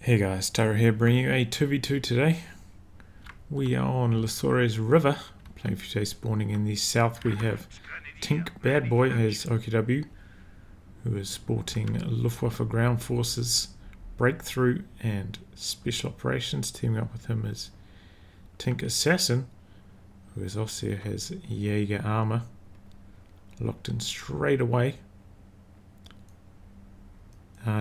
Hey guys, Tara here bringing you a 2v2 today. We are on Lisores River, playing for today. Spawning in the south we have Tink BadBoy as OKW, who is sporting Luftwaffe Ground Forces, Breakthrough and Special Operations. Teaming up with him is Tink AssassiN, who is also has Jaeger armor, locked in straight away.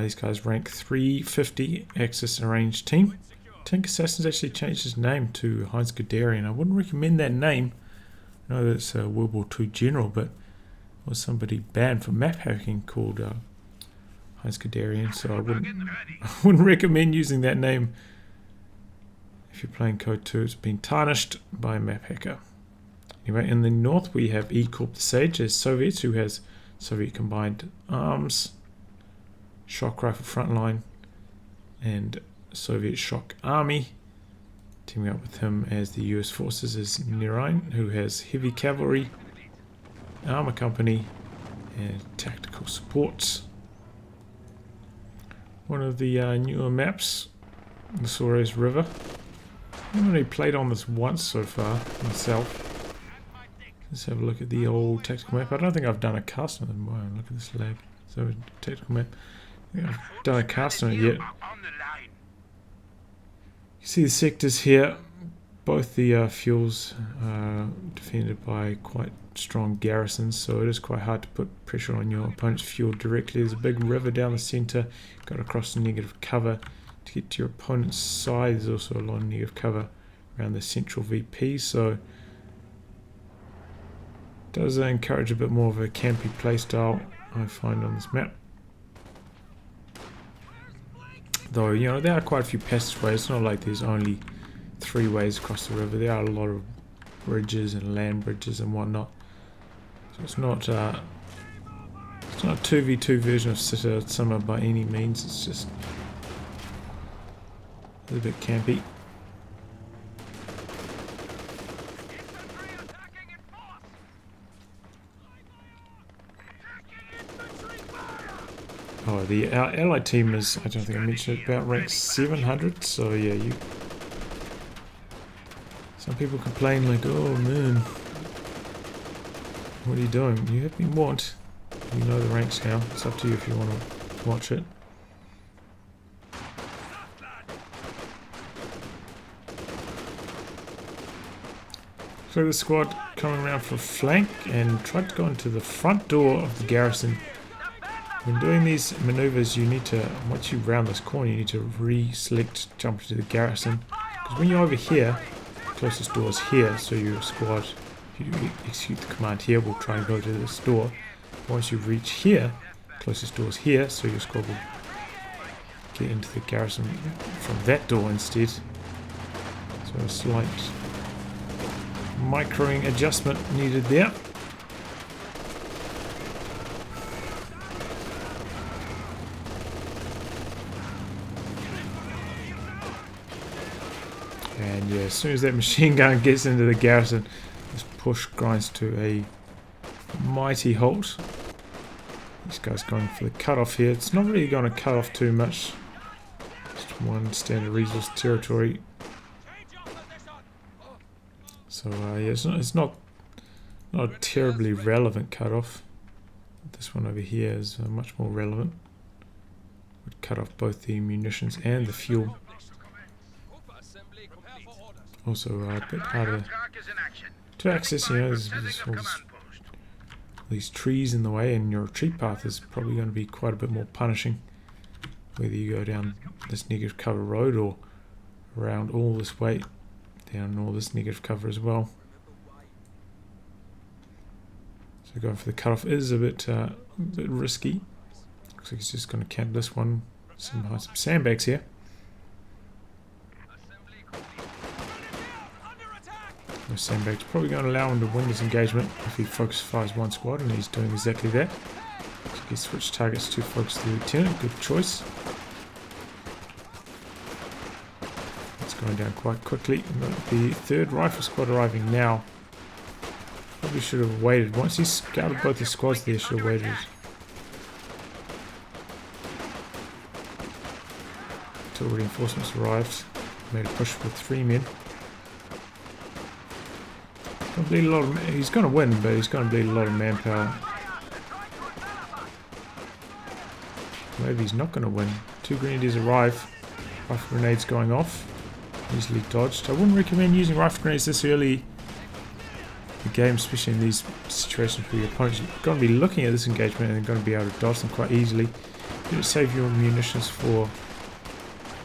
These guys rank 350 Axis arranged team. Tink AssassiN's actually changed his name to Nerine. I wouldn't recommend that name. I know that's a World War II general, but there was somebody banned for map hacking called Nerine, so I wouldn't recommend using that name if you're playing COH2. It's been tarnished by a map hacker. Anyway, in the north we have corp the Sage as Soviets, who has Soviet combined arms, shock rifle frontline, and Soviet shock army. Teaming up with him as the US forces is Nerine, who has heavy cavalry, armor company, and tactical support. One of the newer maps, the Lisores River. I've only played on this once so far myself. Let's have a look at the old tactical map. I don't think I've done a cast on it. Wow, look at this lag. So tactical map. I've done a cast on it yet. You see the sectors here. Both the fuels are defended by quite strong garrisons, so it is quite hard to put pressure on your opponent's fuel directly. There's a big river down the center. Got to cross the negative cover to get to your opponent's side. There's also a lot of negative cover around the central VP, so it does encourage a bit more of a campy playstyle, I find, on this map. Though, you know, there are quite a few passageways. It's not like there's only 3 ways across the river. There are a lot of bridges and land bridges and whatnot. So it's not a 2v2 version of City Summer by any means. It's just a little bit campy. Oh, our allied team is, I don't think I mentioned it, about rank 700, so yeah, some people complain like, oh man, what are you doing? You have been warned. You know the ranks now. It's up to you if you want to watch it. So the squad coming around for a flank and tried to go into the front door of the garrison. When doing these maneuvers, you need to, once you round this corner, you need to re-select jump into the garrison. Because when you're over here, the closest door is here, so your squad, if you execute the command here, will try and go to this door. Once you reach here, closest door is here, so your squad will get into the garrison from that door instead. So a slight microing adjustment needed there. And yeah, as soon as that machine gun gets into the garrison, this push grinds to a mighty halt. This guy's going for the cutoff here. It's not really going to cut off too much. Just one standard resource territory. So yeah, it's not a terribly relevant cutoff. This one over here is much more relevant. Would cut off both the munitions and the fuel. Also a bit harder to access, you know, there's all these trees in the way, and your retreat path is probably going to be quite a bit more punishing, whether you go down this negative cover road or around all this way down all this negative cover as well. So going for the cutoff is a bit risky. Looks like he's just going to camp this one. Some sandbags here. No sandbags. Probably going to allow him to win this engagement if he focus fires one squad, and he's doing exactly that. So he switch targets to focus the lieutenant. Good choice. It's going down quite quickly. The 3rd rifle squad arriving now. Probably should have waited. Once he scouted both his squads there, should have waited. till reinforcements arrived. Made a push with 3 men. Gonna bleed a lot of, he's going to win, but he's going to bleed a lot of manpower. Maybe he's not going to win. 2 grenadiers arrive. Rifle grenades going off. Easily dodged. I wouldn't recommend using rifle grenades this early in the game, especially in these situations where your opponent's going to be looking at this engagement and going to be able to dodge them quite easily. You save your munitions for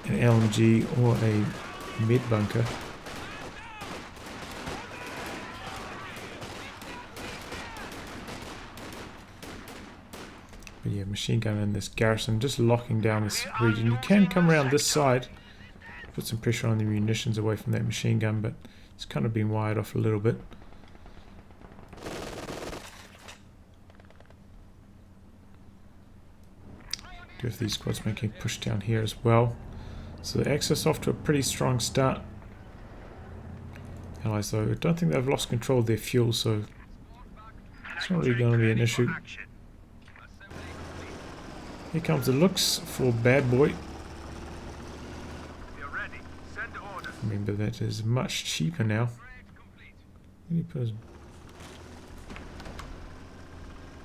an LMG or a med bunker. But yeah, machine gun in this garrison, just locking down this region. You can come around this side, put some pressure on the munitions away from that machine gun, but it's kind of been wired off a little bit. Do have these squads making a push down here as well. So the Axis off to a pretty strong start. Allies though, I don't think they've lost control of their fuel, so it's not really going to be an issue. Here comes the looks for BadBoy. Remember that is much cheaper now.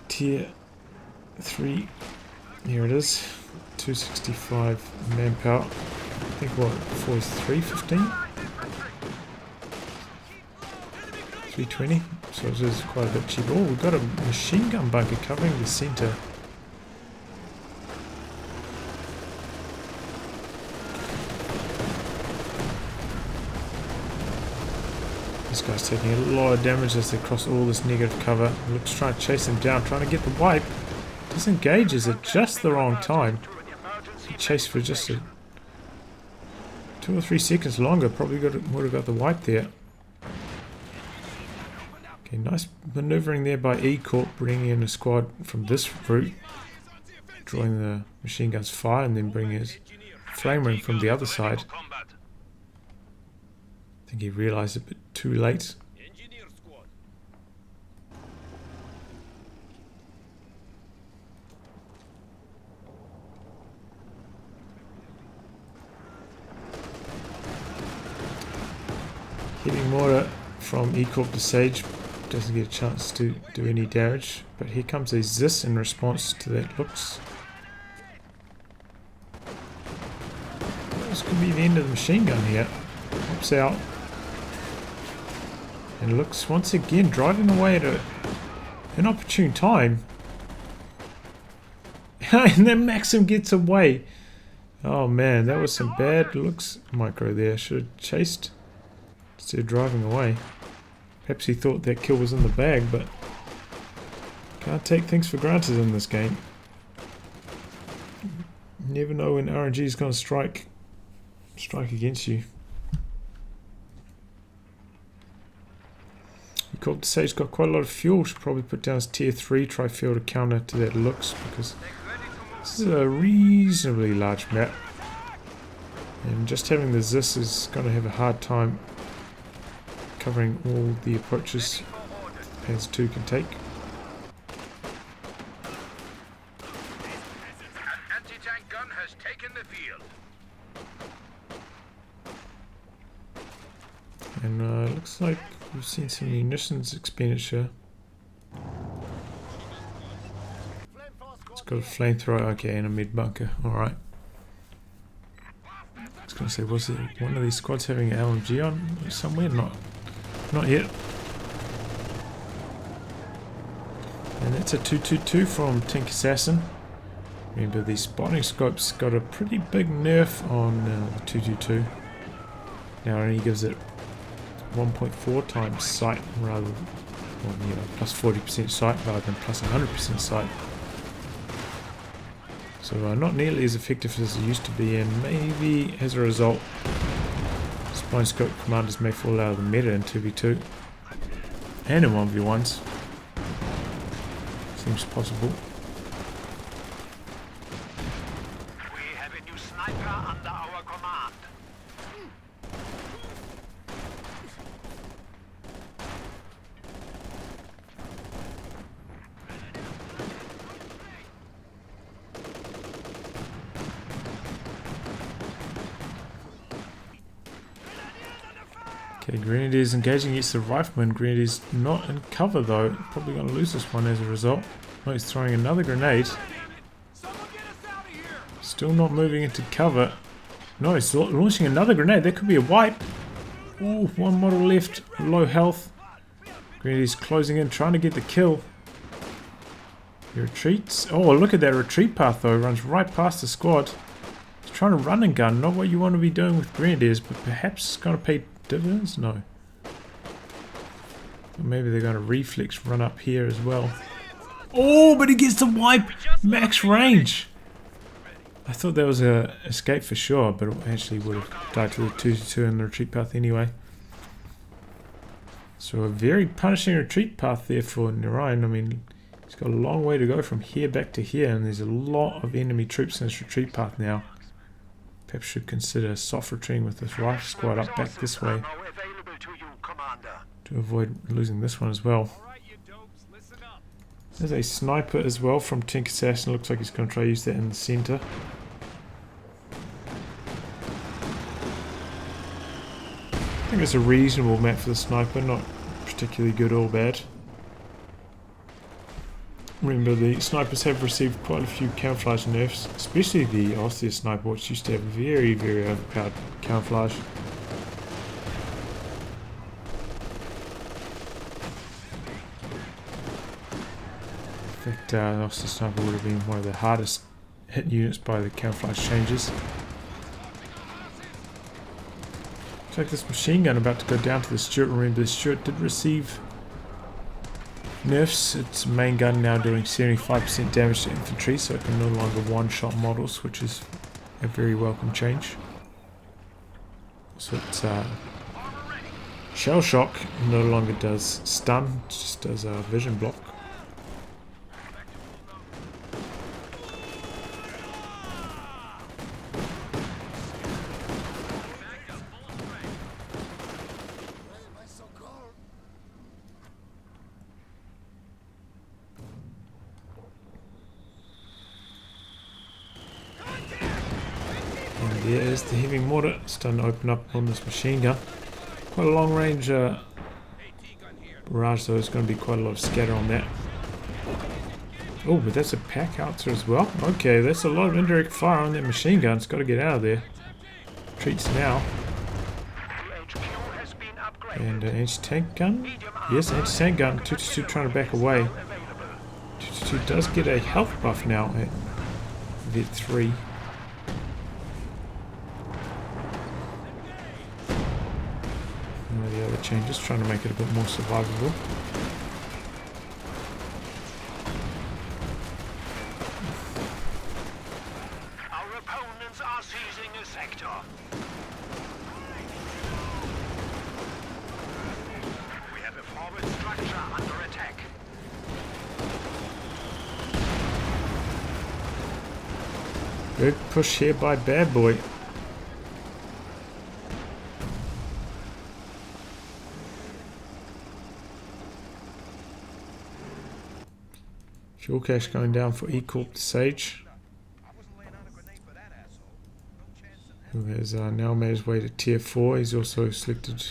Tier 3. Here it is. 265 manpower. I think what before is 315? 320. So it is quite a bit cheaper. Oh, we've got a machine gun bunker covering the center. This guy's taking a lot of damage as they cross all this negative cover. Looks trying to chase them down, trying to get the wipe. Disengages at just the wrong time. He chased for just 2 or 3 seconds longer. Probably would have got the wipe there. Okay, nice maneuvering there by corp, bringing in a squad from this route, drawing the machine gun's fire, and then bringing his flamer in from the other side. I think he realized it a bit too late. Hitting mortar from corp to Sage, doesn't get a chance to do any damage, but here comes a Zis in response to that looks. This could be the end of the machine gun here. Pops out. And looks once again driving away at an inopportune time. And then Maxim gets away. Oh man, that was some bad looks micro there. Should have chased instead of driving away. Perhaps he thought that kill was in the bag, but can't take things for granted in this game. You never know when RNG is going to strike against you. corp to Sage got quite a lot of fuel. Should probably put down his tier 3 tri-field to counter to that looks, because this is a reasonably large map. And just having the Zis is going to have a hard time covering all the approaches Panzer 2 can take. An anti-tank gun has taken the field. And looks like we've seen some munitions expenditure. It's got a flamethrower, okay, and a mid bunker. Alright. I was going to say, was it one of these squads having an LMG on somewhere? Not yet. And that's a 222 from AssassiN. Remember, these spotting scopes got a pretty big nerf on the 222. Now it only gives it 1.4 times sight rather than, well, you know, plus 40% sight rather than plus 100% sight. So not nearly as effective as it used to be, and maybe as a result spine scope commanders may fall out of the meta in 2v2 and in 1v1s. Seems possible. We have a new sniper under our command. Okay, Grenadier's engaging against the rifleman. Grenadier's not in cover though. Probably going to lose this one as a result. Oh, he's throwing another grenade. Still not moving into cover. No, he's launching another grenade. That could be a wipe. Ooh, one model left. Low health. Grenadier's closing in, trying to get the kill. He retreats. Oh, look at that retreat path though. Runs right past the squad. He's trying to run and gun. Not what you want to be doing with Grenadiers, but perhaps it's going to pay dividends? No. Or maybe they're going to reflex run up here as well. Oh, but he gets the wipe! Max range! I thought that was a escape for sure, but it actually would have died to the 2-2 in the retreat path anyway. So a very punishing retreat path there for Nerine. I mean, he's got a long way to go from here back to here, and there's a lot of enemy troops in his retreat path now. Perhaps should consider soft retreating with this rifle squad up back this way to avoid losing this one as well. There's a sniper as well from Tink Assassin. Looks like he's going to try to use that in the center. I think it's a reasonable map for the sniper, not particularly good or bad. Remember, the snipers have received quite a few camouflage nerfs, especially the AssassiN sniper, which used to have very, very overpowered camouflage. In fact, the AssassiN sniper would have been one of the hardest hit units by the camouflage changes. Looks like this machine gun about to go down to the Stuart. Remember, the Stuart did receive nerfs. Its main gun now doing 75% damage to infantry, so it can no longer one-shot models, which is a very welcome change. So it's shell shock no longer does stun, it just does vision block. There is the heavy mortar. It's starting to open up on this machine gun. Quite a long range barrage though. There's going to be quite a lot of scatter on that. Oh, but that's a pack howitzer as well. Okay, that's a lot of indirect fire on that machine gun. It's got to get out of there. Retreats now. And anti-tank gun. Yes, anti-tank gun. 222 trying to back away. 222 does get a health buff now at Vet 3. The other changes, trying to make it a bit more survivable. Our opponents are seizing a sector. We have a forward structure under attack. Good push here by BadBoy. Fuel cache going down for E-Corp to Sage, who has now made his way to tier 4. He's also selected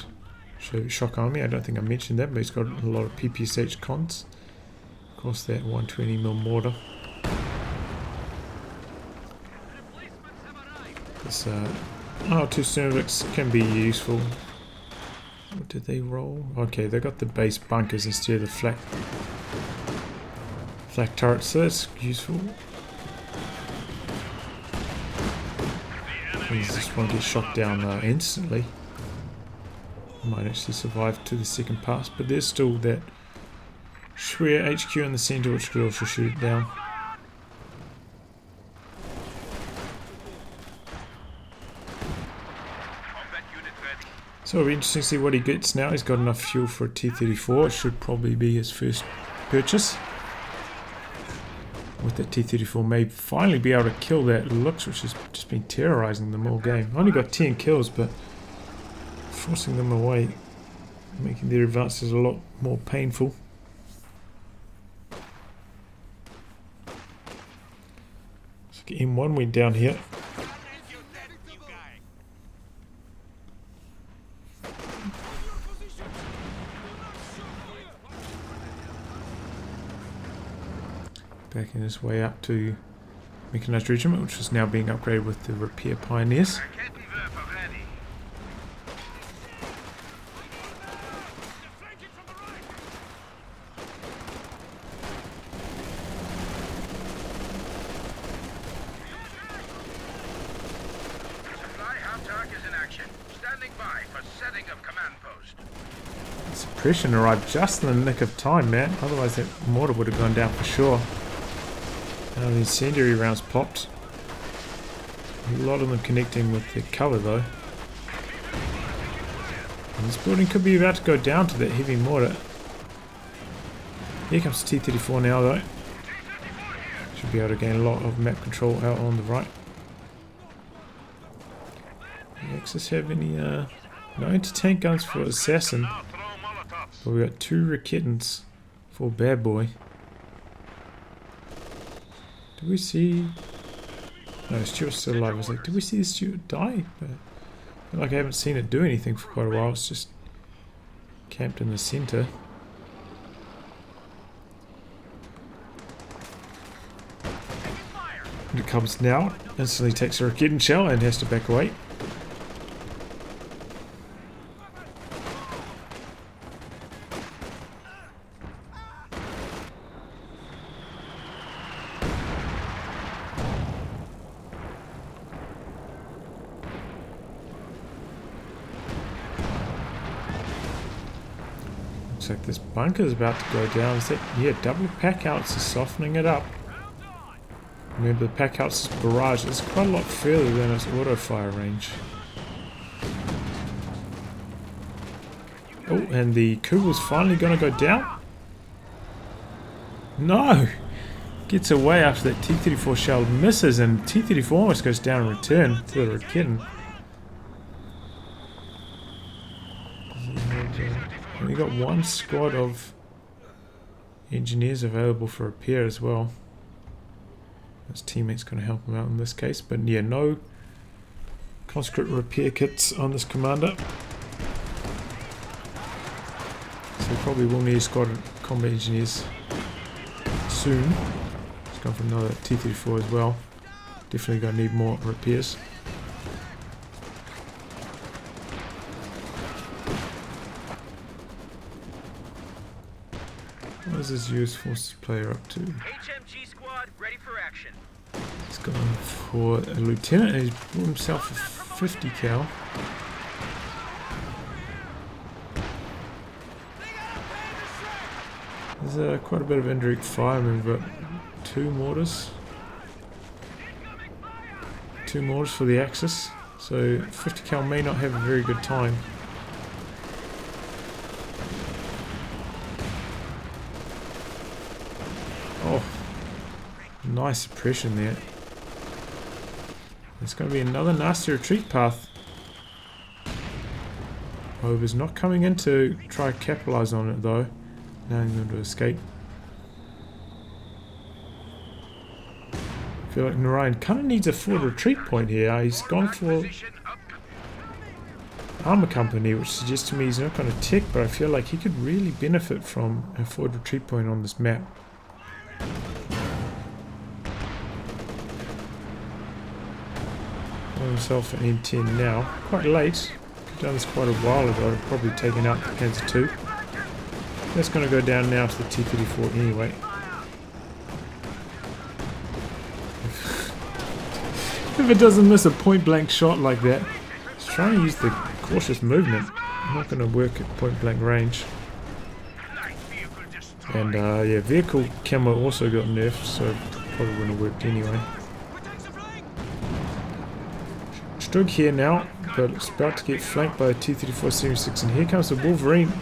Shock Army. I don't think I mentioned that, but he's got a lot of PPSH cons. Of course, that 120mm mortar. This R2 Cervix can be useful. What did they roll? Okay, they got the base bunkers instead of the flak turrets, so that's useful. This one gets shot down instantly. Might actually survive to the second pass, but there's still that Schwer HQ in the center, which could also shoot it down. So it'll be interesting to see what he gets now. He's got enough fuel for a T-34. It should probably be his first purchase. With that T-34 may finally be able to kill that Lux, which has just been terrorizing them all game. Only got 10 kills, but forcing them away, making their advances a lot more painful. So M1 went down here. Backing his way up to Mechanized Regiment, which is now being upgraded with the Repair Pioneers. Raketenwerfer ready. Supply half-track is in action. Standing by for setting of command post. Suppression arrived just in the nick of time, man. Otherwise that mortar would have gone down for sure. Now the incendiary rounds popped. A lot of them connecting with the cover though. And this building could be about to go down to that heavy mortar. Here comes T-34 now though. Should be able to gain a lot of map control out on the right. Does Axis have any no anti-tank guns for AssassiN, but we got 2 Raketens for BadBoy. Did we see... No, Stuart's still alive. I was like, did we see Stuart die? But I feel like I haven't seen it do anything for quite a while. It's just camped in the centre. And it comes now. Instantly takes a Raketen shell and has to back away. Looks like this bunker is about to go down. Is that, yeah, double pack outs is softening it up. Remember, the pack outs barrage is quite a lot further than its auto fire range. Oh, and the Kugel's finally going to go down. No! Gets away after that T-34 shell misses, and T-34 almost goes down in return to the Raketen. We got 1 squad of engineers available for repair as well. His teammate's going to help him out in this case, but yeah, no conscript repair kits on this commander. So we probably will need a squad of combat engineers soon. He's gone for another T-34 as well. Definitely going to need more repairs. What is this US Forces player up to? HMG squad ready for action. He's gone for a lieutenant and he's brought himself a 50 cal. There's quite a bit of indirect fire. We've got 2 mortars. 2 mortars for the Axis. So 50 cal may not have a very good time. Oh, nice suppression there. It's going to be another nasty retreat path. Over's not coming in to try to capitalise on it though. Now he's going to escape. I feel like Nerine kind of needs a forward retreat point here. He's gone for armour company, which suggests to me he's not going to tick, but I feel like he could really benefit from a forward retreat point on this map. Himself an M10 now. Quite late. Could have done this quite a while ago. Probably taken out the Panzer II. That's going to go down now to the T-34 anyway. If it doesn't miss a point blank shot like that, it's trying to use the cautious movement. Not going to work at point blank range. And yeah, vehicle camo also got nerfed, so probably wouldn't have worked anyway. Stug here now, but it's about to get flanked by a T-34 76, and here comes the Wolverine.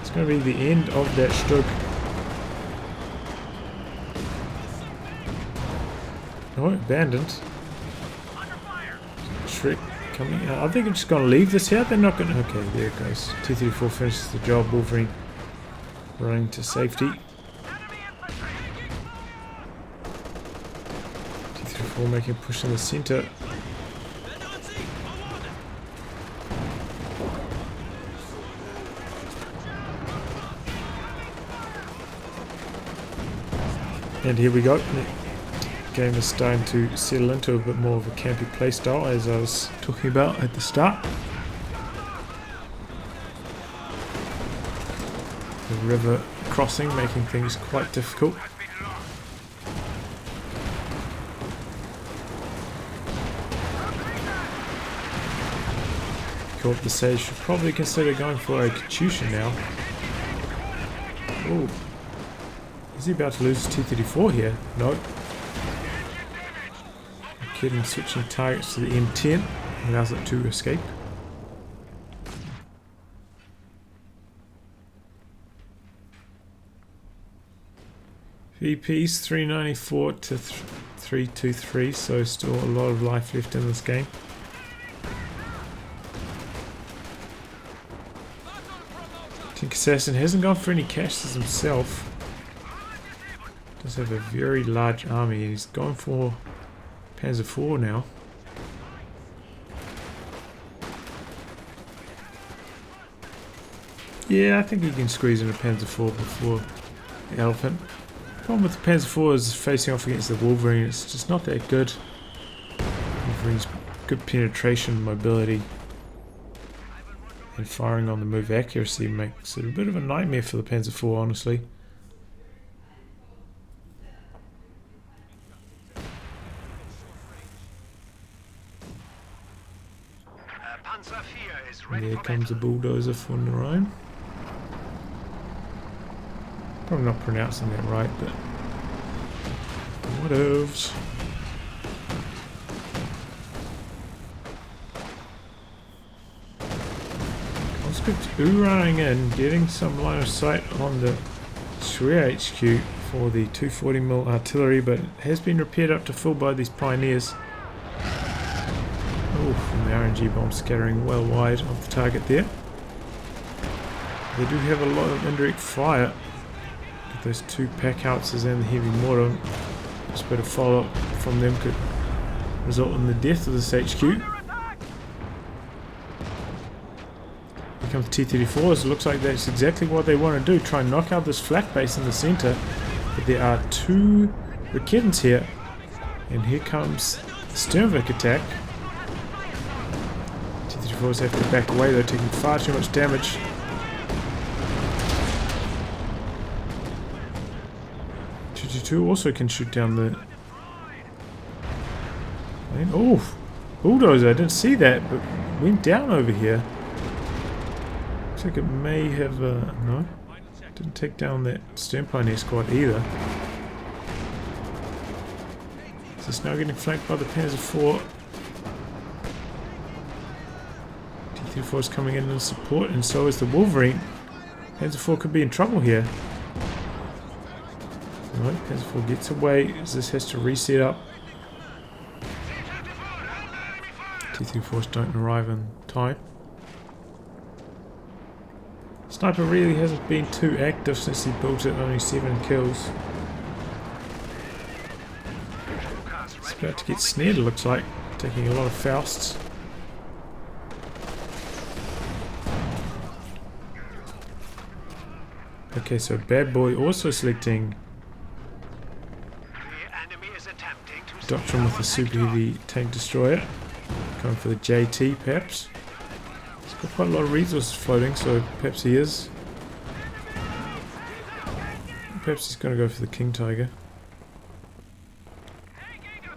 It's going to be the end of that Stug. Oh, abandoned. Shrek coming out. I think I'm just going to leave this here. They're not going to... Okay, there it goes. T-34 finishes the job. Wolverine running to safety. T-34 making a push in the centre. And here we go. The game is starting to settle into a bit more of a campy playstyle, as I was talking about at the start. The river crossing making things quite difficult. Corp the Sage should probably consider going for a Katyusha now. Oh, is he about to lose his T-34 here? No. Kidding, switching targets to the M10 allows it to escape. VP's 394 to 323, so still a lot of life left in this game. I think AssassiN hasn't gone for any caches himself. Does have a very large army and he's gone for Panzer IV now. Yeah, I think he can squeeze in a Panzer IV before the Elephant. The problem with the Panzer IV is facing off against the Wolverine, it's just not that good. Wolverine's good penetration, mobility, and firing on the move accuracy makes it a bit of a nightmare for the Panzer IV, honestly. There comes a bulldozer for Nerine. Probably not pronouncing that right, but what else? Conscripts ooh-rahing in, getting some line of sight on the COH2 for the 240mm artillery, but it has been repaired up to full by these pioneers. Oh, and the RNG bomb scattering well wide of the target there. They do have a lot of indirect fire. Get those two pack howitzers and the heavy mortar. Just a bit of follow-up from them could result in the death of this HQ. Here comes T-34s. It looks like that's exactly what they want to do. Try and knock out this flak base in the center. But there are two Raketans here. And here comes the Sternvik attack. T-34s have to back away. They're taking far too much damage. T-22 also can shoot down the... Oh! Bulldozer, I didn't see that, but went down over here. Looks like it may have... no. Didn't take down that Stern Pioneer squad either. So it's now getting flanked by the Panzer IV. T-34 is coming in support, and so is the Wolverine. Panzer IV could be in trouble here. No, Panzer IV gets away as this has to reset up. T-34s don't arrive in time. Sniper really hasn't been too active since he built it, only 7 kills. It's about to get snared, it looks like, taking a lot of Fausts. Okay, so BadBoy also selecting Doctrine with the super heavy tank destroyer. Going for the JT perhaps. He's got quite a lot of resources floating, so perhaps he is. Perhaps he's going to go for the King Tiger.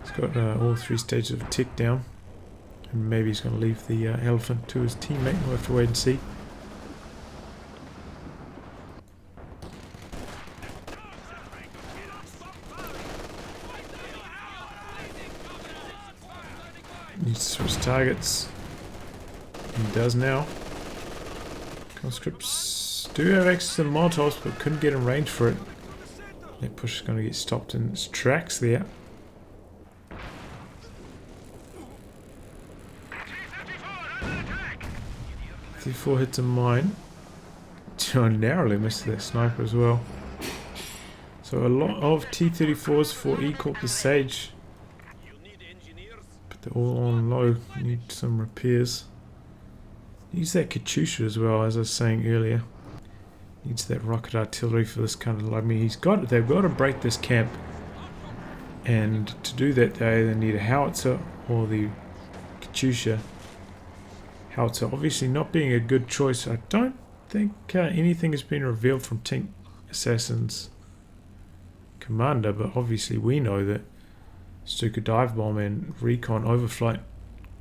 He's got all 3 stages of tick down. And maybe he's going to leave the Elephant to his teammate. We'll have to wait and see. Needs to switch targets. He does now. Conscripts do have access to the Molotovs, but couldn't get in range for it. That push is going to get stopped in its tracks there. T-34 hits a mine. John narrowly missed that sniper as well. So a lot of T-34s for E-Corp the Sage. They're all on low, need some repairs. Needs that Katyusha as well, as I was saying earlier. Needs that rocket artillery for this kind of... I mean, they've got to break this camp And to do that, they either need a howitzer or the Katyusha. Howitzer obviously not being a good choice. I don't think anything has been revealed from Tink Assassin's commander, but obviously we know that Stuka Dive Bomb and Recon Overflight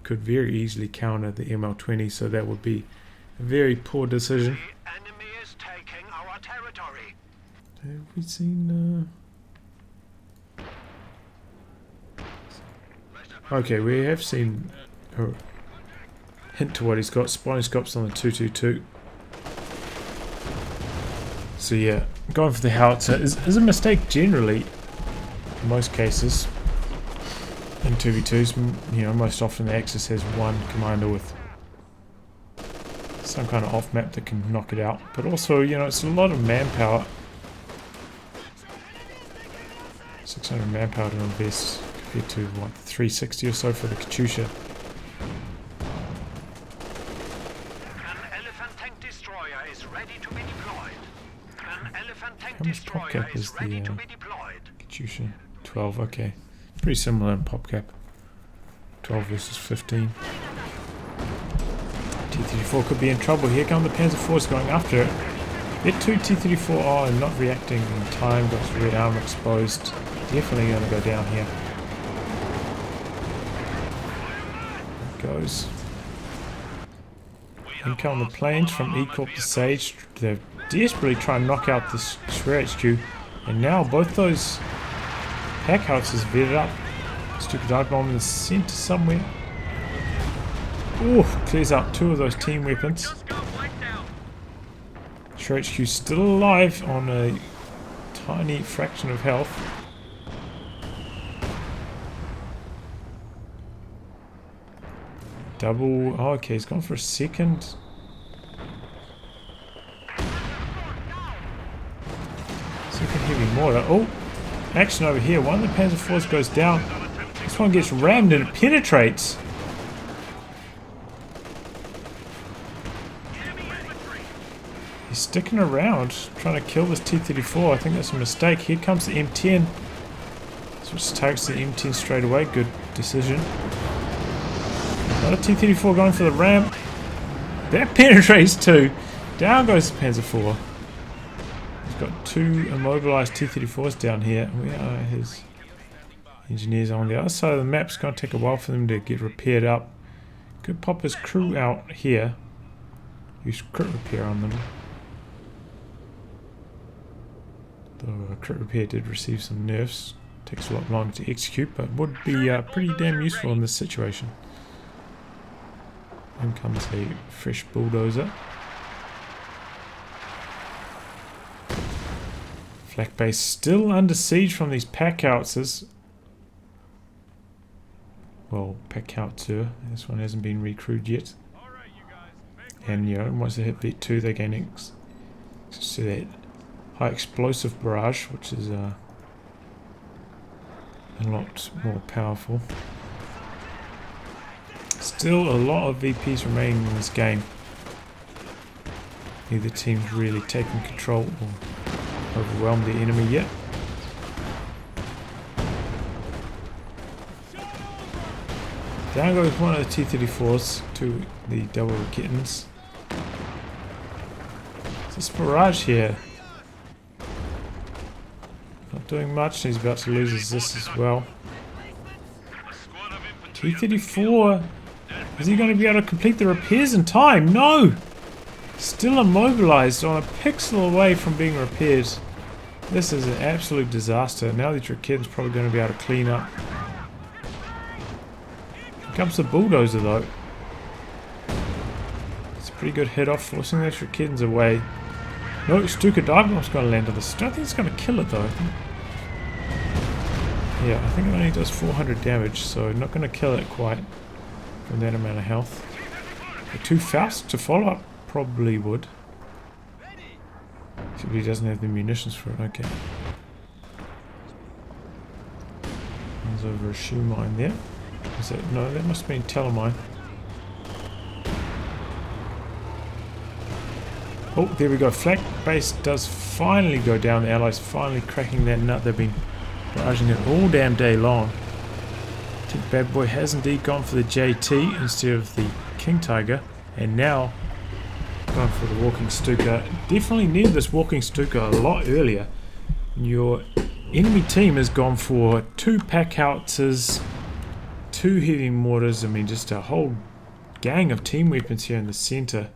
could very easily counter the ML-20, so that would be a very poor decision. The enemy is taking our territory. Have we seen... Okay, we have seen a hint to what he's got. Spotting scopes on the 222. So yeah, going for the howitzer is a mistake generally, in most cases. In 2v2s, you know, most often the Axis has one commander with some kind of off map that can knock it out. But also, you know, it's a lot of manpower. 600 manpower to invest compared to, what, 360 or so for the Katyusha. An elephant tank destroyer is ready to be deployed. An elephant tank How much destroyer PopCap is is ready the to be deployed. Katyusha? 12, okay. Pretty similar in PopCap. 12 versus 15. T-34 could be in trouble. Here come the Panzer IVs going after it. Bit 2 T-34 are not reacting in time. Got his red armor exposed. Definitely going to go down here. There it goes. In come the planes from E-Corp to Sage. They're desperately trying to knock out this COH2. And now both those pack howitzers vetted up. Stupid dive bomb in the center somewhere. Ooh, clears out two of those team weapons. COH2 still alive on a tiny fraction of health. Double. Oh, okay, he's gone for a second. Second heavy mortar. Oh, action over here. One of the Panzer IVs goes down. This one gets rammed and it penetrates. He's sticking around, trying to kill this T-34. I think that's a mistake. Here comes the M10. Switch targets the M10 straight away. Good decision. Another T-34 going for the ramp. That penetrates too. Down goes the Panzer IV. He's got two immobilized T-34s down here. Where are his engineers? On the other side of the map? It's going to take a while for them to get repaired up. Could pop his crew out here. Use crit repair on them. Though crit repair did receive some nerfs. Takes a lot longer to execute, but would be pretty damn useful in this situation. In comes a fresh bulldozer. Flak base still under siege from these pack howitzers. Well, pack howitzer. This one hasn't been recruited yet. And you know, once they hit beat 2, they gain access to that high explosive barrage, which is a lot more powerful. Still a lot of VPs remaining in this game. Neither team's really taken control or overwhelmed the enemy yet. Down goes one of the T-34s to the double kittens. This barrage here. Not doing much. He's about to lose his this as well. T-34. Is he going to be able to complete the repairs in time? No! Still immobilized on a pixel away from being repaired. This is an absolute disaster. Now that your kid's probably going to be able to clean up. Here comes the bulldozer though. It's a pretty good hit off, forcing those kittens away. No, Stuka dive bomb's going to land on this. I don't think it's going to kill it though. Yeah, I think it only does 400 damage, so not going to kill it quite from that amount of health. The two Faust to follow up probably would. Except he doesn't have the munitions for it. Okay. There's over a shoe mine there. Is that, no, that must have been Telemine. Oh, there we go. Flak base does finally go down. The Allies finally cracking that nut they've been barraging it all damn day long. I think BadBoy has indeed gone for the JT instead of the King Tiger, and now gone for the Walking Stuka. Definitely needed this Walking Stuka a lot earlier. Your enemy team has gone for 2 pack howitzers, 2 heavy mortars. I mean, just a whole gang of team weapons here in the center.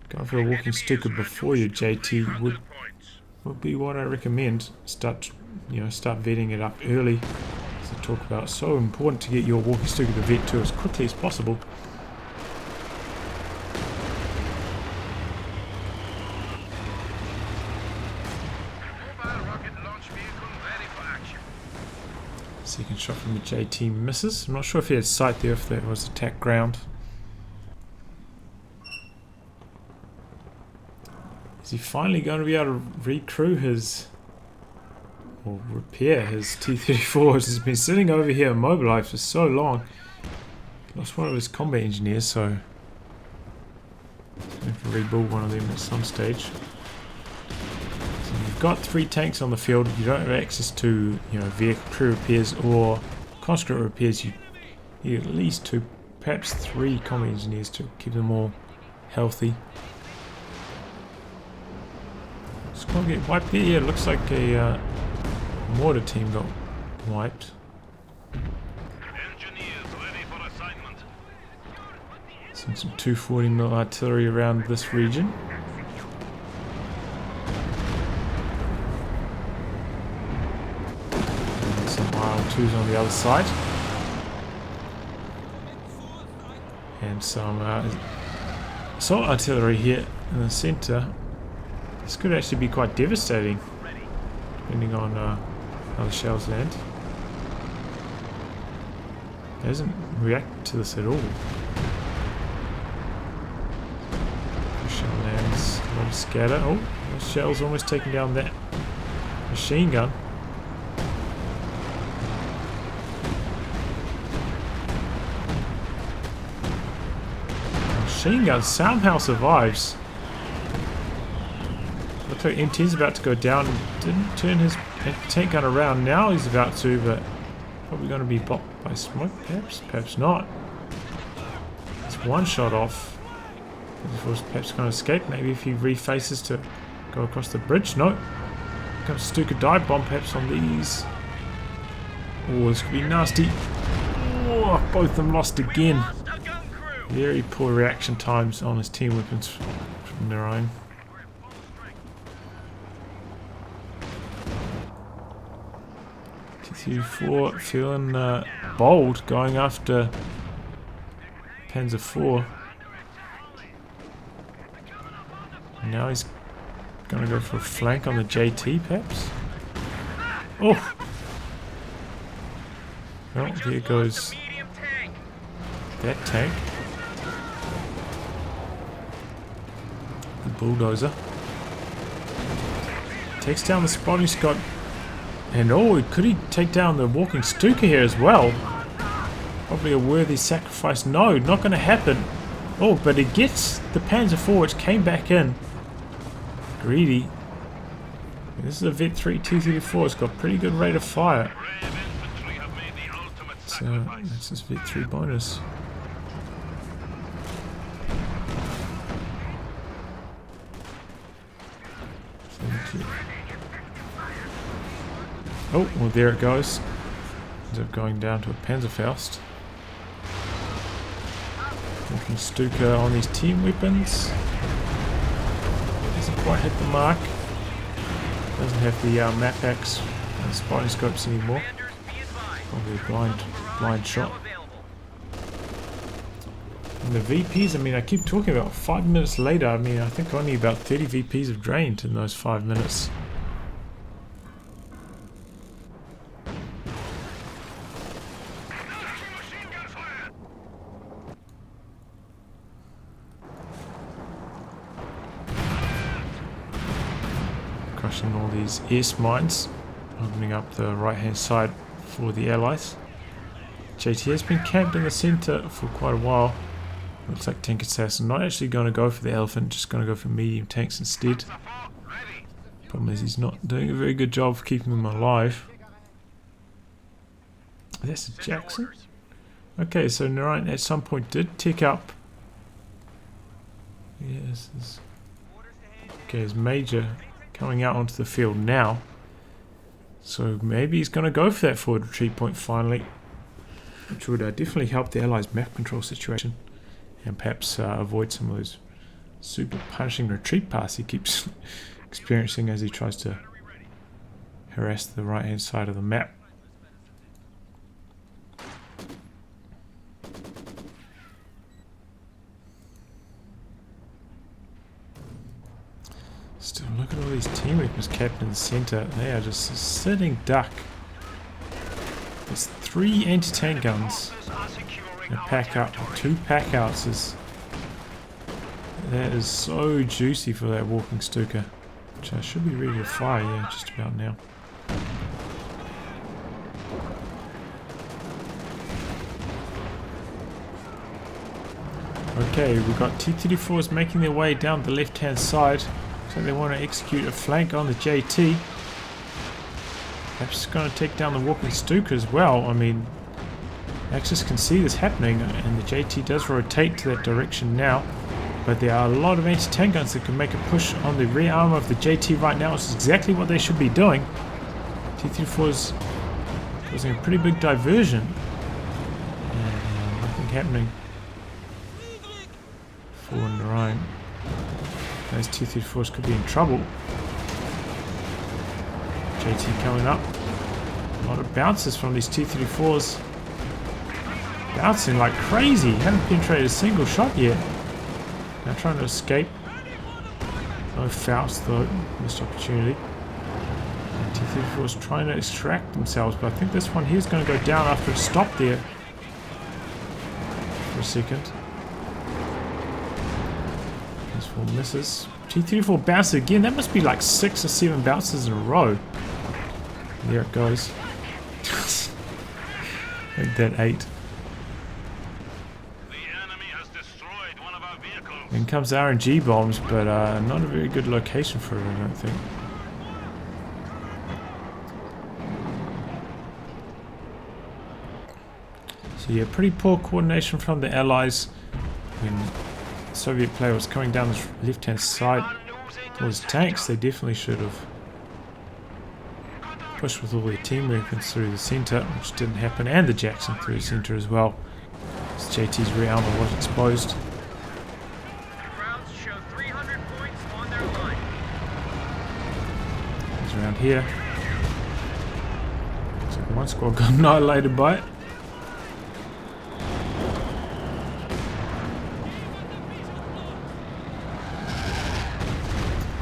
Going for a Walking Stuka before your JT would be what I recommend. Start vetting it up early. As I talk about, so important to get your Walking Stuka to vet to as quickly as possible. Second shot from the JT misses. I'm not sure if he had sight there, if that was attack ground. Is he finally going to be able to recrew his, or repair his T-34s? He's been sitting over here immobilized for so long. Lost one of his combat engineers, so he's going to rebuild one of them at some stage. So you've got 3 tanks on the field. You don't have access to, vehicle crew repairs or conscript repairs. You need at least 2, perhaps 3 combat engineers to keep them all healthy. Squad get wiped there. Yeah, it looks like a mortar team got wiped. Engineers ready for assignment. Some 240mm artillery around this region. And some IL-2s on the other side. And some assault artillery here in the center. This could actually be quite devastating, depending on how the shells land. It doesn't react to this at all. The shell lands, a lot of scatter. Oh, the shell's almost taking down that machine gun. The machine gun somehow survives. Looks like MT's about to go down. Didn't turn his tank gun around. Now he's about to, but probably going to be blocked by smoke, perhaps? Perhaps not. It's one shot off. If it was perhaps going to escape, maybe if he refaces to go across the bridge. No. Comes Stuka dive bomb perhaps on these. Oh, this could be nasty. Oh, both of them lost again. Very poor reaction times on his team weapons from Nerine. T-34 feeling bold, going after Panzer IV. Now he's going to go for a flank on the JT, perhaps. Oh! Well, here goes that tank. The bulldozer. Takes down the spotting scope. And oh, could he take down the Walking Stuka here as well? Probably a worthy sacrifice. No, not going to happen. Oh, but it gets the Panzer IV, which came back in. Greedy. This is a Vet 3 T-34. It's got pretty good rate of fire. So that's his Vet 3 bonus. Oh, well there it goes. Ends up going down to a Panzerfaust. Walking Stuka on these team weapons. Doesn't quite hit the mark. Doesn't have the map axe and spotting scopes anymore. Probably a blind shot. And the VPs, I mean, I keep talking about 5 minutes later. I mean, I think only about 30 VPs have drained in those 5 minutes. Crushing all these S mines, opening up the right hand side for the allies. JT has been camped in the center for quite a while. Looks like Tank Assassin not actually going to go for the elephant, just going to go for medium tanks instead. Problem is he's not doing a very good job of keeping them alive. That's a Jackson. Okay, so Nerine at some point did tick up. Yes. Okay, his Major coming out onto the field now. So maybe he's going to go for that forward retreat point finally, which would definitely help the Allies' map control situation, and perhaps avoid some of those super punishing retreat paths he keeps experiencing as he tries to harass the right hand side of the map. Still, look at all these team weapons capped in the center. They are just a sitting duck. There's 3 anti-tank guns and a pack up, 2 pack outs. That is so juicy for that walking Stuka, which I should be ready to fire, yeah, just about now. Okay, we've got T-34s making their way down the left hand side. So they want to execute a flank on the JT. Perhaps going to take down the walking Stuka as well. I mean, Axis can see this happening, and the JT does rotate to that direction now. But there are a lot of anti-tank guns that can make a push on the rear arm of the JT right now, which is exactly what they should be doing. T-34's causing a pretty big diversion. And nothing happening for Nerine. Those T-34s could be in trouble. JT coming up. A lot of bounces from these T-34s. Bouncing like crazy. Haven't penetrated a single shot yet. Now trying to escape. No Faust though. Missed opportunity. And T-34s trying to extract themselves, but I think this one here is going to go down after it stopped there for a second. This one misses. T-34 bounces again. That must be like 6 or 7 bounces in a row. There it goes. Make that 8. In comes RNG bombs, but not a very good location for it, I don't think. So yeah, pretty poor coordination from the Allies when the Soviet player was coming down the left-hand side towards tanks. They definitely should have pushed with all their team weapons through the centre, which didn't happen, and the Jackson through the centre as well. As JT's rear armour was exposed. Around here. Looks like one squad got annihilated by it.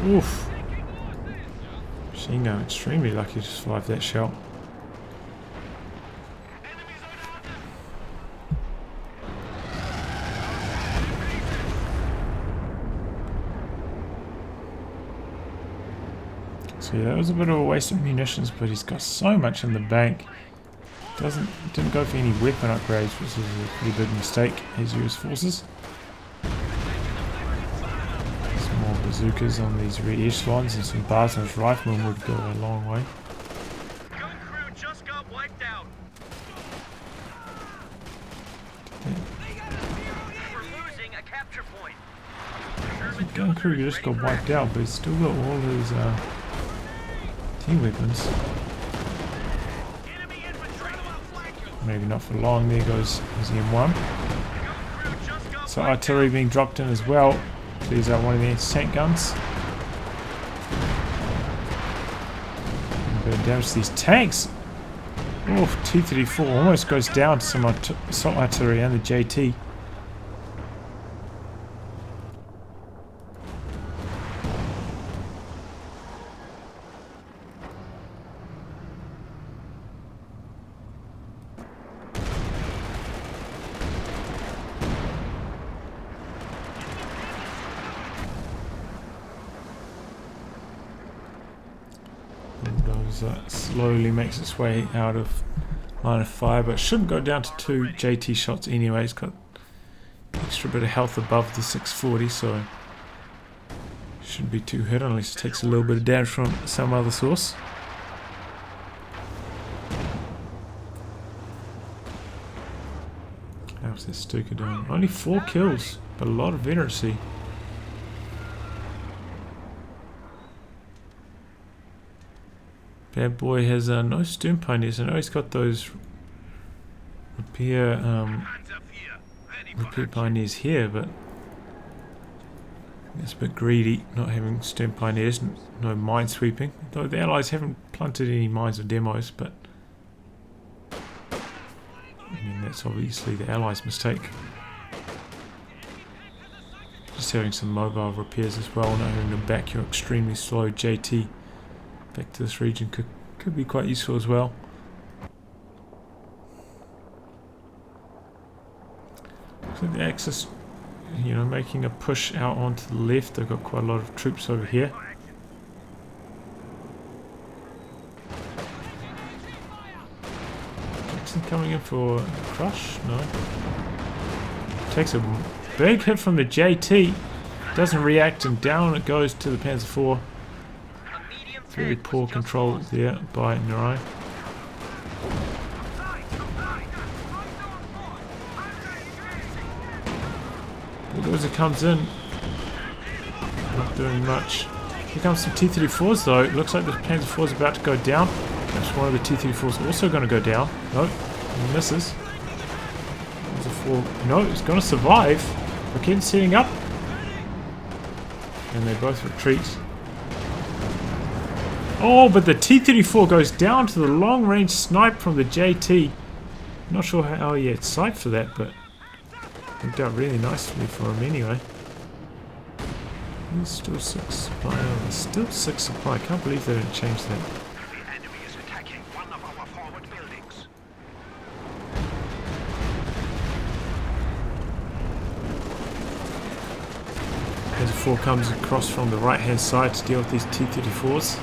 Oof. Machine gun extremely lucky to survive that shell. So yeah, that was a bit of a waste of munitions, but he's got so much in the bank. Didn't go for any weapon upgrades, which is a pretty big mistake as US forces. Some more bazookas on these rear echelons and some bars on his rifleman would go a long way. Gun crew just got wiped out, but he's still got all his team weapons. Maybe not for long. There goes his M1. So artillery being dropped in as well. These are one of the anti-tank guns. A bit of damage to these tanks. Oh, T-34 almost goes down to some assault artillery and the JT. Slowly makes its way out of line of fire, but shouldn't go down to 2 JT shots anyway. It's got extra bit of health above the 640, so shouldn't be too hit unless it takes a little bit of damage from some other source. How's this Stuka doing? Only 4 kills, but a lot of veterancy. BadBoy has no stern pioneers. I know he's got those repair pioneers here, but it's a bit greedy not having stern pioneers, no mine sweeping. Though the allies haven't planted any mines or demos, but I mean that's obviously the allies' mistake. Just having some mobile repairs as well, not having to back your extremely slow JT back to this region could be quite useful as well. So the Axis, you know, making a push out onto the left. They've got quite a lot of troops over here. Jackson coming in for a crush? No. Takes a big hit from the JT. Doesn't react and down it goes to the Panzer IV. Very poor control there by Nerine. Bulldozer comes in. Not doing much. Here comes some T-34s though. It looks like the Panzer IV is about to go down. Perhaps one of the T-34s also going to go down. Nope, he misses. Panzer IV. No, he's going to survive. Again, setting up. And they both retreat. Oh, but the T-34 goes down to the long-range snipe from the JT. Not sure how he had sight for that, but worked out really nicely for him anyway. He's still 6 supply. Oh, still 6 supply. I can't believe they didn't change that. The enemy is attacking one of our forward buildings. Panzer IV comes across from the right-hand side to deal with these T-34s.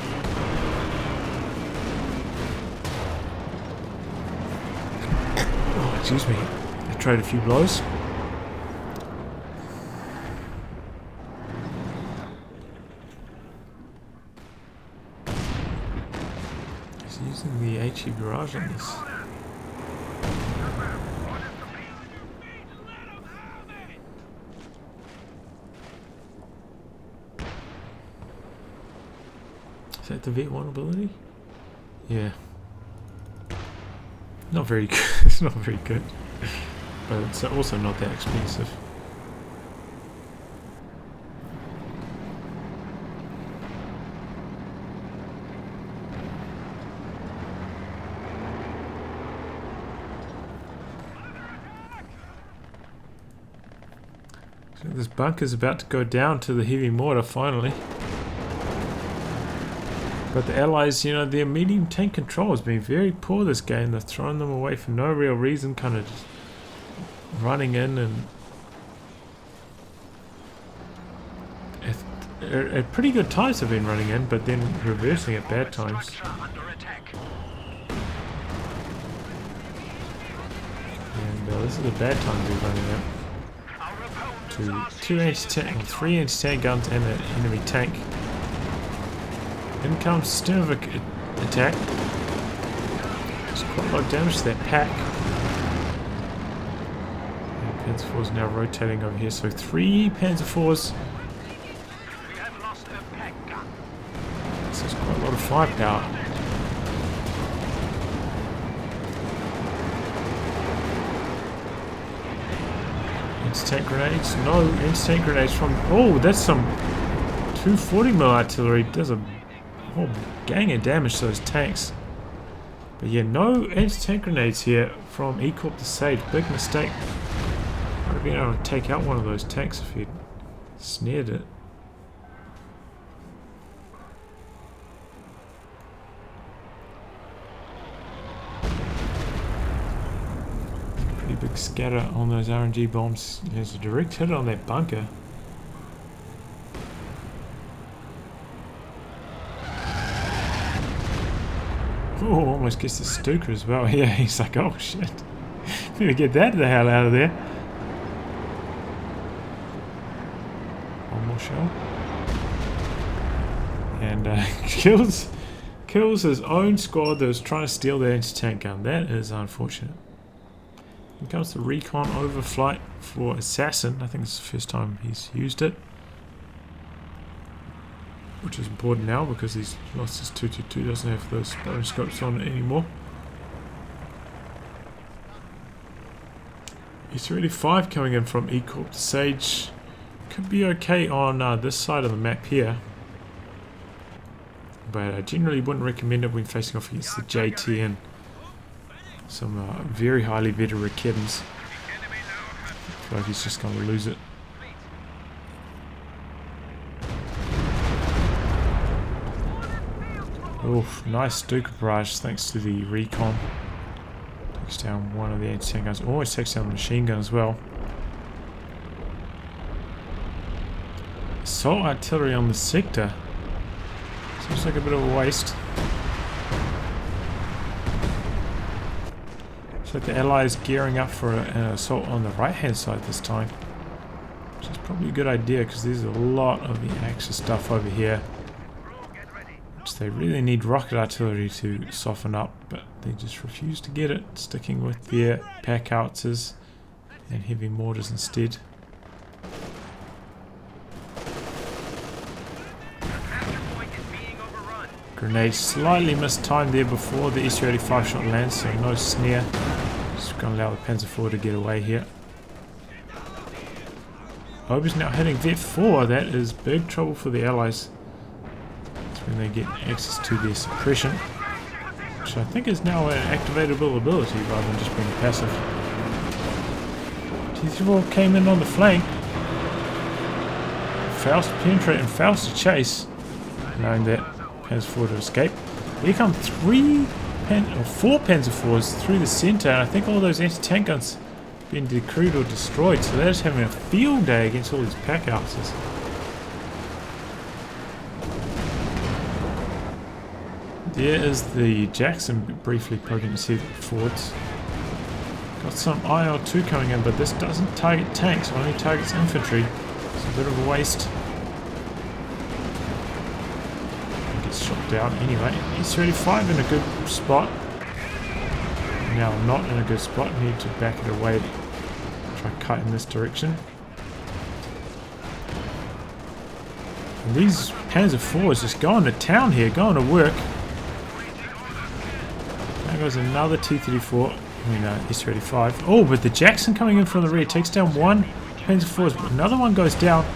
Excuse me, I tried a few blows. He's using the HE barrage on this. Is that the V1 ability? Yeah. Not very good. It's not very good, but it's also not that expensive. So this bunker's about to go down to the heavy mortar finally. But the Allies, you know, their medium tank control has been very poor this game. They've thrown them away for no real reason, kind of just running in and at pretty good times they've been running in, but then reversing at bad times. And this is the bad times they're running in. Two anti-tank, or 3 anti-tank guns and an enemy tank. In comes Sturvik attack. There's quite a lot of damage to that pack. And Panzer IV is now rotating over here, so 3 Panzer IVs. This is quite a lot of firepower. Anti-tank grenades? No, anti-tank grenades from... Oh, that's some 240mm artillery. Does a whole gang of damage to those tanks. But yeah, no anti-tank grenades here from E-Corp to Sage. Big mistake. Might have been able to take out one of those tanks if he'd snared it. Pretty big scatter on those RNG bombs. There's a direct hit on that bunker. Oh, almost gets the Stuka as well. Yeah, he's like, oh shit. Better get that the hell out of there. One more shell. And kills his own squad that was trying to steal the anti-tank gun. That is unfortunate. Here comes the recon overflight for AssassiN. I think it's the first time he's used it. Which is important now because he's lost his 222, doesn't have those spotting scopes on it anymore. S35 coming in from corp to Sage. Could be okay on this side of the map here. But I generally wouldn't recommend it when facing off against the JT and some very highly vetted kittens. I feel like he's just going to lose it. Oof, nice Stuka barrage thanks to the recon. Takes down one of the anti-tank guns. Always takes down the machine gun as well. Assault artillery on the sector. Seems like a bit of a waste. Looks like the Allies gearing up for an assault on the right hand side this time. Which is probably a good idea because there's a lot of the Axis stuff over here. Which they really need rocket artillery to soften up, but they just refuse to get it, sticking with their pack howitzers and heavy mortars instead. Grenade slightly mistimed there before the S-35 shot lands, so no snare. Just going to allow the Panzer IV to get away here. Ober's now hitting Vet 4. That is big trouble for the Allies. When they get access to their suppression, which I think is now an activatable ability rather than just being passive. T-34 came in on the flank. Fails to penetrate and fails to chase, knowing that Panzer IV to escape. Here come 4 Panzer IVs through the centre, and I think all those anti-tank guns have been decrewed or destroyed, so they're just having a field day against all these pack howitzers. There is the Jackson briefly poking his head forwards. Got some IL-2 coming in, but this doesn't target tanks, only targets infantry. It's a bit of a waste. Gets shot down anyway. S-35 in a good spot. Now not in a good spot, need to back it away. Try cut in this direction. And these Panzer IVs just going to town here, going to work. There goes another T-34, S-35. Oh, but the Jackson coming in from the rear takes down one Panzer IV. Another one goes down.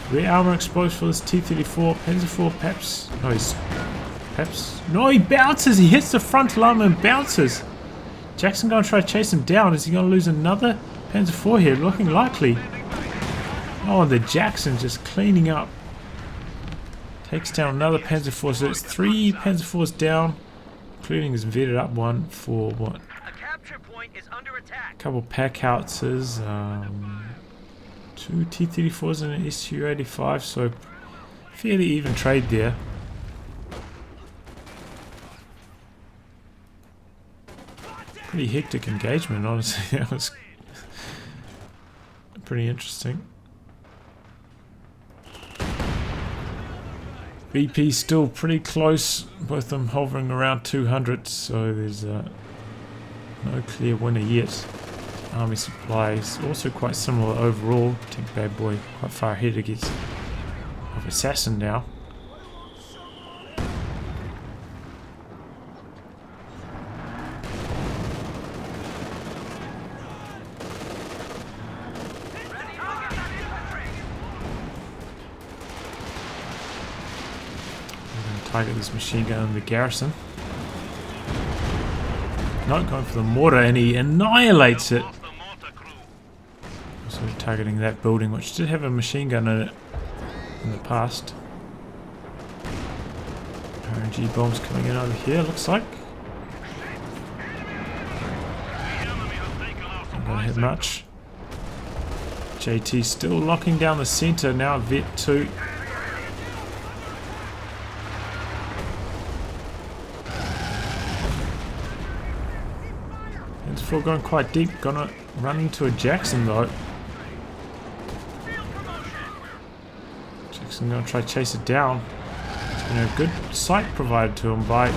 Rear armor exposed for this T-34. Panzer IV perhaps. No, no, he bounces. He hits the frontal armor and bounces. Jackson going to try to chase him down. Is he going to lose another Panzer IV here? Looking likely. Oh, the Jackson just cleaning up. Takes down another Panzer IV. So it's 3 Panzer IVs down, including his vetted up one for what? A capture point is under attack. A couple pack howitzers, 2 T-34s and an SU-85, so fairly even trade there. Pretty hectic engagement, honestly. That was pretty interesting. BP still pretty close, both of them hovering around 200, so there's no clear winner yet. Army supplies also quite similar overall. I think BadBoy quite far ahead against of AssassiN now. Target this machine gun in the garrison. Not going for the mortar, and he annihilates it. Also targeting that building, which did have a machine gun in it in the past. RNG bombs coming in over here, looks like. Not gonna hit much. JT still locking down the center, now Vet 2. Before going quite deep, gonna run into a Jackson though. Jackson gonna try to chase it down. It's been a good sight provided to him by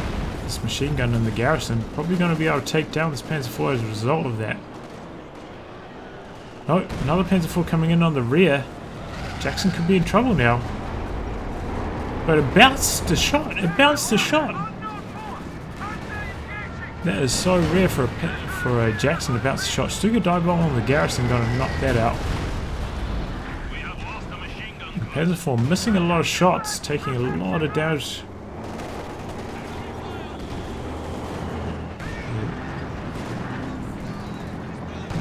this machine gun in the garrison. Probably gonna be able to take down this Panzer IV as a result of that. No, another Panzer IV coming in on the rear. Jackson could be in trouble now. But it bounced the shot. It bounced the shot. That is so rare for a Jackson to bounce the shot. Stuka dive bomb on the garrison, going to knock that out. Panzer IV missing a lot of shots, taking a lot of damage.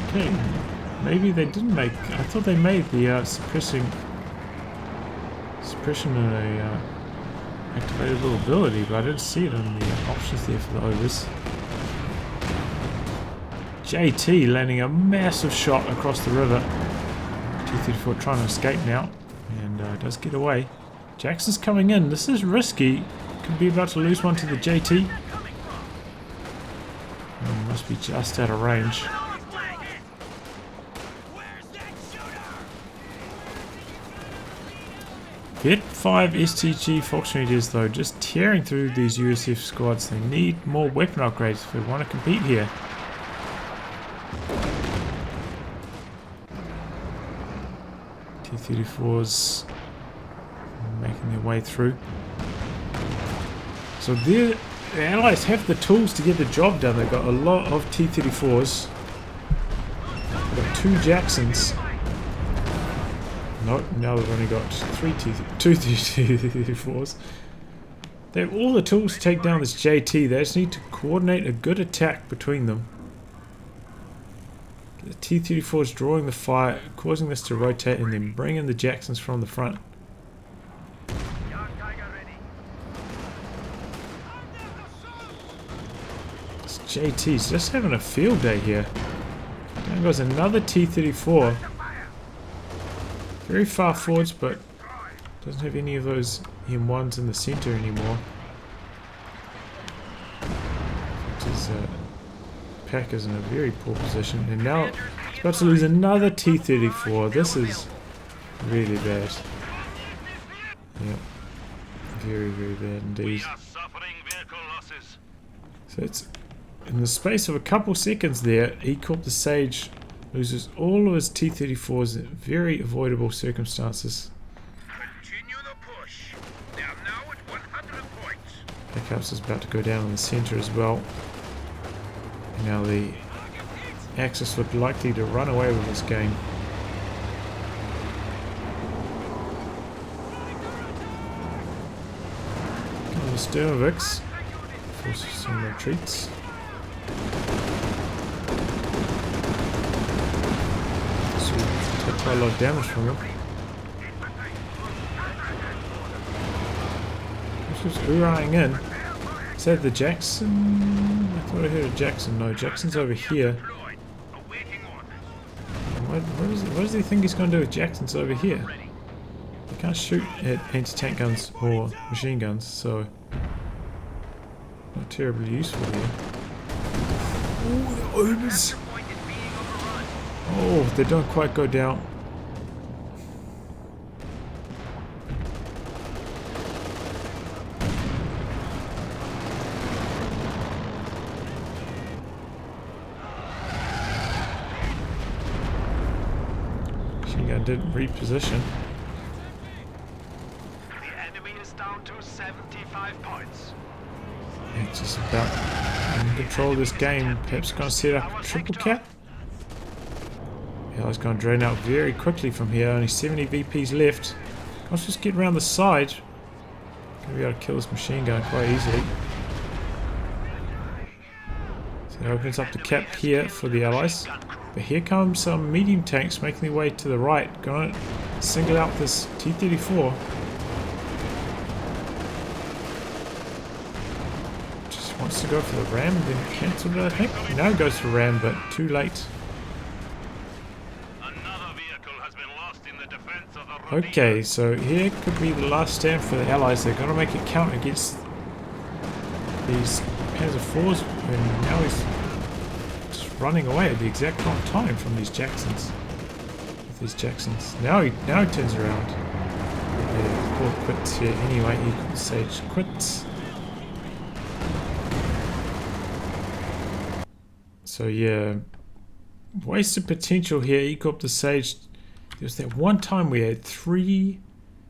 Okay, maybe they didn't make. I thought they made the suppression in a activated little ability, but I didn't see it on the options there for the overs. JT landing a massive shot across the river. T-34 trying to escape now, and does get away. Jackson's coming in. This is risky. Could be about to lose one to the JT. Oh, must be just out of range. Vet 5 STG Foxtreeters though, just tearing through these USF squads. They need more weapon upgrades if they want to compete here. T-34s making their way through. So the Allies have the tools to get the job done. They've got a lot of T-34s. They've got 2 Jacksons. Nope, now they've only got 2 T-34s. They have all the tools to take down this JT. They just need to coordinate a good attack between them. The T-34 is drawing the fire, causing this to rotate, and then bring in the Jacksons from the front. This JT's just having a field day here. Down goes another T-34. Very far forwards, but doesn't have any of those M1s in the center anymore. Which is Packers in a very poor position, and now it's about to lose another T-34. This is really bad. Yep, very, very bad indeed. So it's in the space of a couple seconds there, E-Corp the Sage loses all of his T-34s in very avoidable circumstances. Continue the push. They are now at 100 points. Backups is about to go down in the center as well. Now the Axis look likely to run away with this game. The Sturmovix forces some retreats. So we take quite a lot of damage from them. This was hoorahing in. Is that the Jackson? I thought I heard a Jackson. No, Jackson's over here. What does he think he's going to do with Jackson's over here? He can't shoot at anti-tank guns or machine guns, so not terribly useful here. Oh, the overs! Oh, they don't quite go down. Didn't reposition. The enemy is down to 75 points. It's just about in control of this game. Pep's going to set up a triple cap. Yeah, it's going to drain out very quickly from here. Only 70 VPs left. Let's just get around the side. Going to be able to kill this machine gun quite easily. So it opens up the cap here for the Allies. But here come some medium tanks making their way to the right. Gonna single out this T-34. Just wants to go for the ram, then cancelled it, I think. Now it goes for ram, but too late. Okay, so here could be the last stand for the Allies. They're gonna make it count against these Panzer IVs, and now he's running away at the exact wrong time from these Jacksons. With these Jacksons. Now he turns around. Yeah, Paul quits here anyway. Equal Sage quits. So yeah, wasted potential here. E-corp the Sage. There was that one time we had 3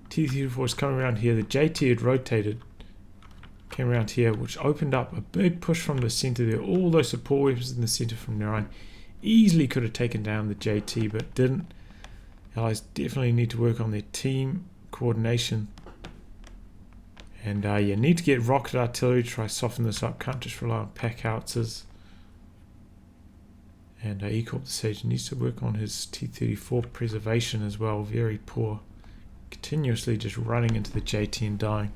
T-34s coming around here. The JT had rotated. Came around here, which opened up a big push from the center there. All those support weapons in the center from Nerine. Easily could have taken down the JT, but didn't. Allies definitely need to work on their team coordination. And you need to get rocket artillery to try soften this up. Can't just rely on pack howitzers. And E-corp the Sage needs to work on his T-34 preservation as well. Very poor. Continuously just running into the JT and dying.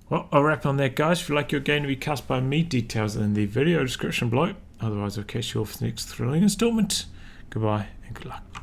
Well, I'll wrap on that, guys. If you like your game to be cast by me, details are in the video description below. Otherwise, I'll catch you all for the next thrilling installment. Goodbye and good luck.